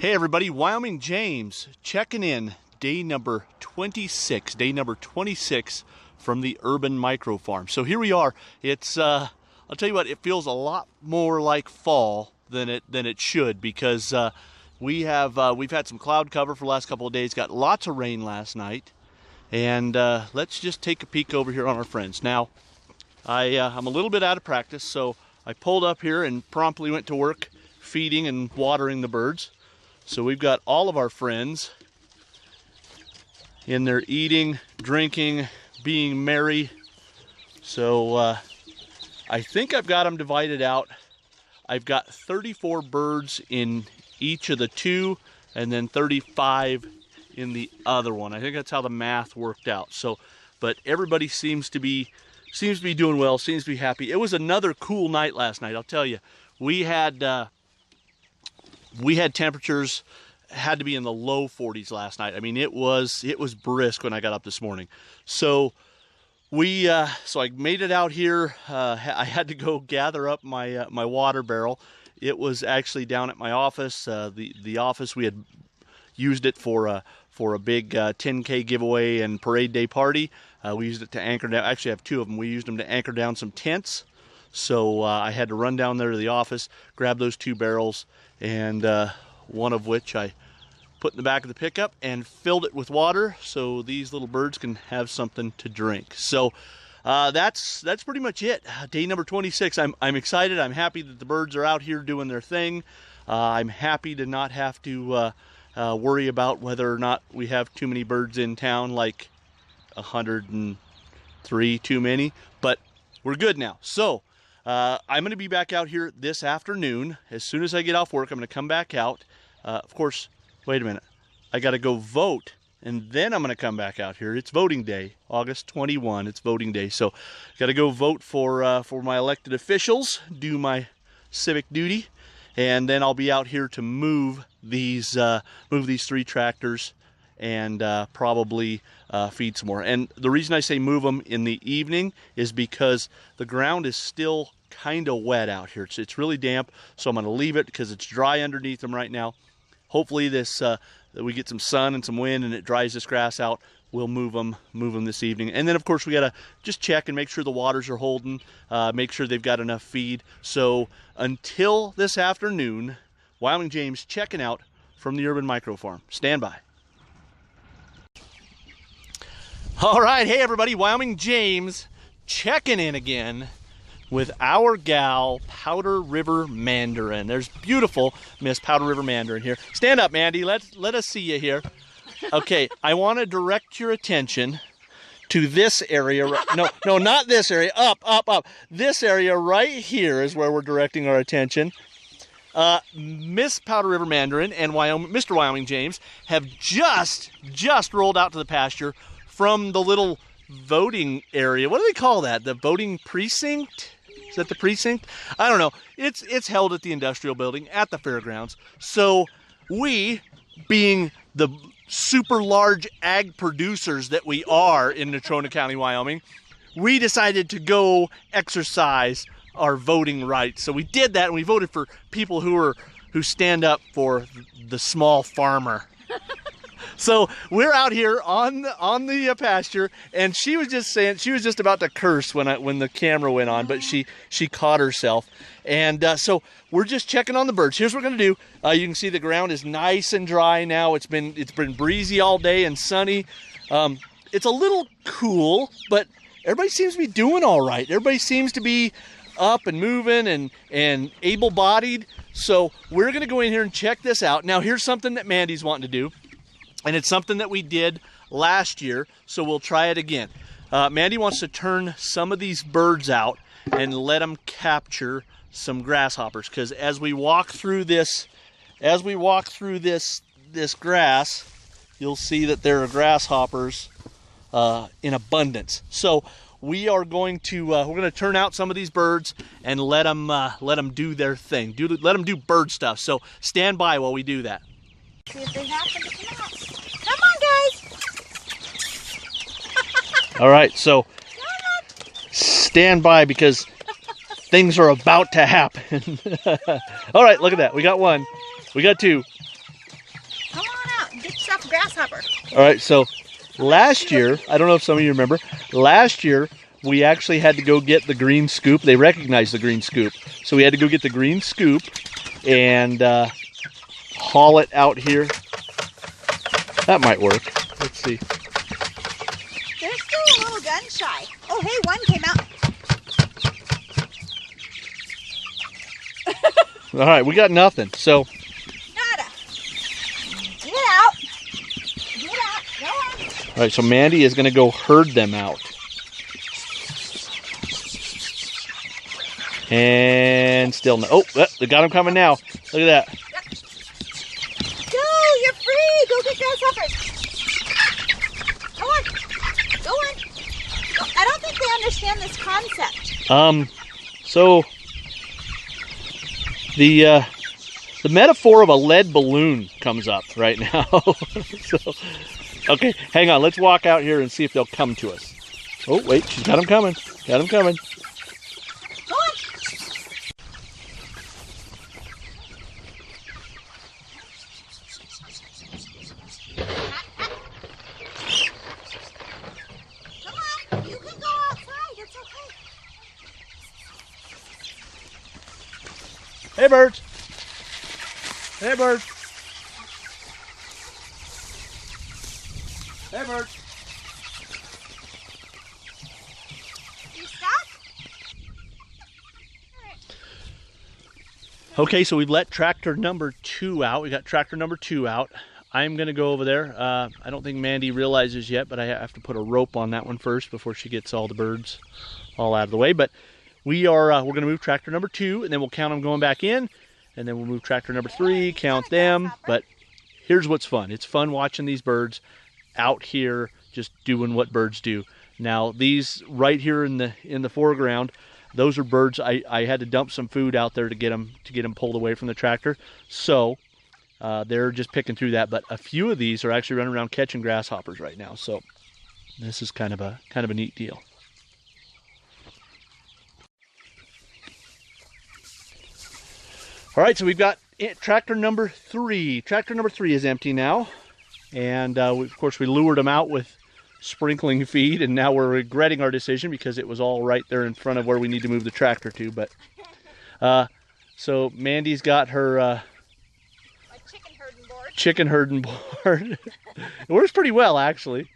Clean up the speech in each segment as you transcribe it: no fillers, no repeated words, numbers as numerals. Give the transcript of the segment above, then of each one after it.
Hey everybody, Wyoming James checking in, day number 26 from the urban micro farm. So here we are. It's I'll tell you what, it feels a lot more like fall than it should, because we've had some cloud cover for the last couple of days, got lots of rain last night, and let's just take a peek over here on our friends. Now I'm a little bit out of practice, so I pulled up here and promptly went to work feeding and watering the birds. So we've got all of our friends in there eating, drinking, being merry. So I think I've got them divided out. I've got 34 birds in each of the two, and then 35 in the other one. I think that's how the math worked out. So, but everybody seems to be doing well, seems to be happy. It was another cool night last night, I'll tell you. We had temperatures, had to be in the low 40s last night. I mean, it was brisk when I got up this morning. So so I made it out here. I had to go gather up my my water barrel. It was actually down at my office. The office, we had used it for a big 10K giveaway and parade day party. We used it to anchor down. Actually, I have two of them. We used them to anchor down some tents. So I had to run down there to the office, grab those two barrels, and one of which I put in the back of the pickup and filled it with water so these little birds can have something to drink. So that's pretty much it. Day number 26. I'm excited. I'm happy that the birds are out here doing their thing. I'm happy to not have to worry about whether or not we have too many birds in town, like 103 too many, but we're good now. So I'm going to be back out here this afternoon. As soon as I get off work, I'm going to come back out. Of course, wait a minute. I got to go vote, and then I'm going to come back out here. It's voting day, August 21. It's voting day, so got to go vote for my elected officials, do my civic duty, and then I'll be out here to move these three tractors and probably feed some more. And the reason I say move them in the evening is because the ground is still kind of wet out here. It's really damp, so I'm going to leave it because it's dry underneath them right now. Hopefully that we get some sun and some wind and it dries this grass out. We'll move them this evening. And then of course we got to just check and make sure the waters are holding, make sure they've got enough feed. So until this afternoon, Wyoming James checking out from the urban micro farm. Stand by. All right, hey everybody, Wyoming James checking in again with our gal, Powder River Mandarin. There's beautiful Miss Powder River Mandarin here. Stand up, Mandy, let us see you here. Okay, I want to direct your attention to this area. No, not this area, up. This area right here is where we're directing our attention. Miss Powder River Mandarin and Mr. Wyoming James have just rolled out to the pasture from the little voting area. What do they call that? The voting precinct? Is that the precinct? I don't know. It's held at the industrial building at the fairgrounds. So we, being the super large ag producers that we are in Natrona County, Wyoming, we decided to go exercise our voting rights. So we did that, and we voted for people who stand up for the small farmer. So we're out here on the pasture, and she was just about to curse when the camera went on, but she caught herself. And so we're just checking on the birds. Here's what we're gonna do. You can see the ground is nice and dry now. It's been breezy all day and sunny. It's a little cool, but everybody seems to be doing all right. Everybody seems to be up and moving and able-bodied. So we're gonna go in here and check this out. Now here's something that Mandy's wanting to do. And it's something that we did last year, so we'll try it again. Mandy wants to turn some of these birds out and let them capture some grasshoppers, because as we walk through this grass, you'll see that there are grasshoppers in abundance. So we are going to we're going to turn out some of these birds and let them do their thing. Let them do bird stuff. So stand by while we do that. See if they happen to come out. Come on, guys. All right, so stand by because things are about to happen. All right, look at that. We got one. We got two. grasshopper. All right, so last year, I don't know if some of you remember, last year we actually had to go get the green scoop. They recognized the green scoop. So we had to go get the green scoop and haul it out here. That might work. Let's see. They're still a little gun shy. Oh, hey, one came out. All right, we got nothing. So Nada. Get out. Get out. Go on. all right, so Mandy is going to go herd them out. And still no. Oh, they got them coming now. Look at that. Go, you're free. Go get grasshoppers. Go on. Go on. I don't think they understand this concept. So the metaphor of a lead balloon comes up right now. So, okay, hang on. Let's walk out here and see if they'll come to us. Oh, wait, she's got them coming. Got them coming. Go on. Come on. You can go outside. It's okay. Hey, birds. Hey, birds. Hey, birds. You stuck? Okay, so we've let tractor number 2 out. We got tractor number 2 out. I'm going to go over there. I don't think Mandy realizes yet, but I have to put a rope on that one first before she gets all the birds all out of the way. But we're going to move tractor number 2, and then we'll count them going back in, and then we'll move tractor number 3, count them. But here's what's fun. It's fun watching these birds out here just doing what birds do. Now, these right here in the foreground, those are birds. I had to dump some food out there to get them pulled away from the tractor. So they're just picking through that. But a few of these are actually running around catching grasshoppers right now. So this is kind of a neat deal. All right, so we've got tractor number 3. Tractor number 3 is empty now. And of course we lured them out with sprinkling feed, and now we're regretting our decision because it was all right there in front of where we need to move the tractor to. But so Mandy's got her chicken herding board. It works pretty well, actually.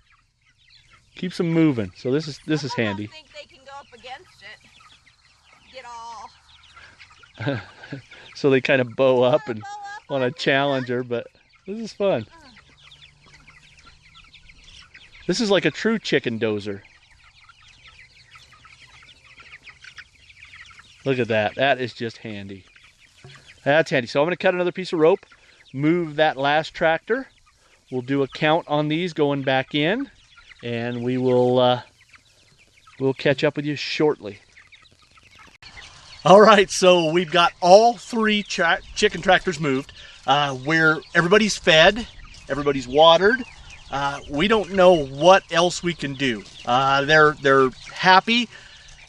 Keeps them moving. So this is handy. I don't think they can go up against it. Get all. So they kind of bow up and want to challenge her, but this is fun. This is like a true chicken dozer. Look at that. That is just handy. That's handy. So I'm going to cut another piece of rope, move that last tractor. We'll do a count on these going back in, and we'll catch up with you shortly. All right, so we've got all 3 chicken tractors moved. Where everybody's fed, everybody's watered. We don't know what else we can do. They're happy.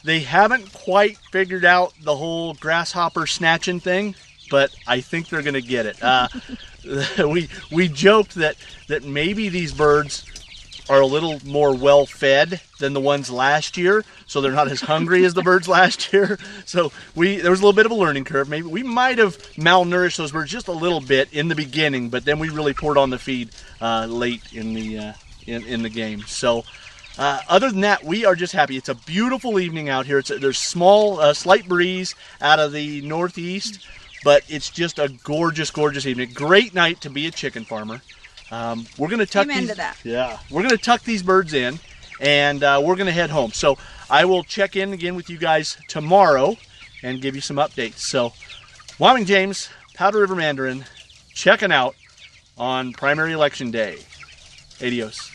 They haven't quite figured out the whole grasshopper snatching thing, but I think they're going to get it. We joked that maybe these birds are a little more well fed than the ones last year, so they're not as hungry as the birds last year. So there was a little bit of a learning curve. Maybe we might have malnourished those birds just a little bit in the beginning, but then we really poured on the feed late in the game. So other than that, we are just happy. It's a beautiful evening out here. There's small, slight breeze out of the northeast, but it's just a gorgeous, gorgeous evening. Great night to be a chicken farmer. We're going to tuck we're going to tuck these birds in, and we're going to head home. So I will check in again with you guys tomorrow and give you some updates. So Wyoming James, Powder River Mandarin, checking out on primary election day. Adios.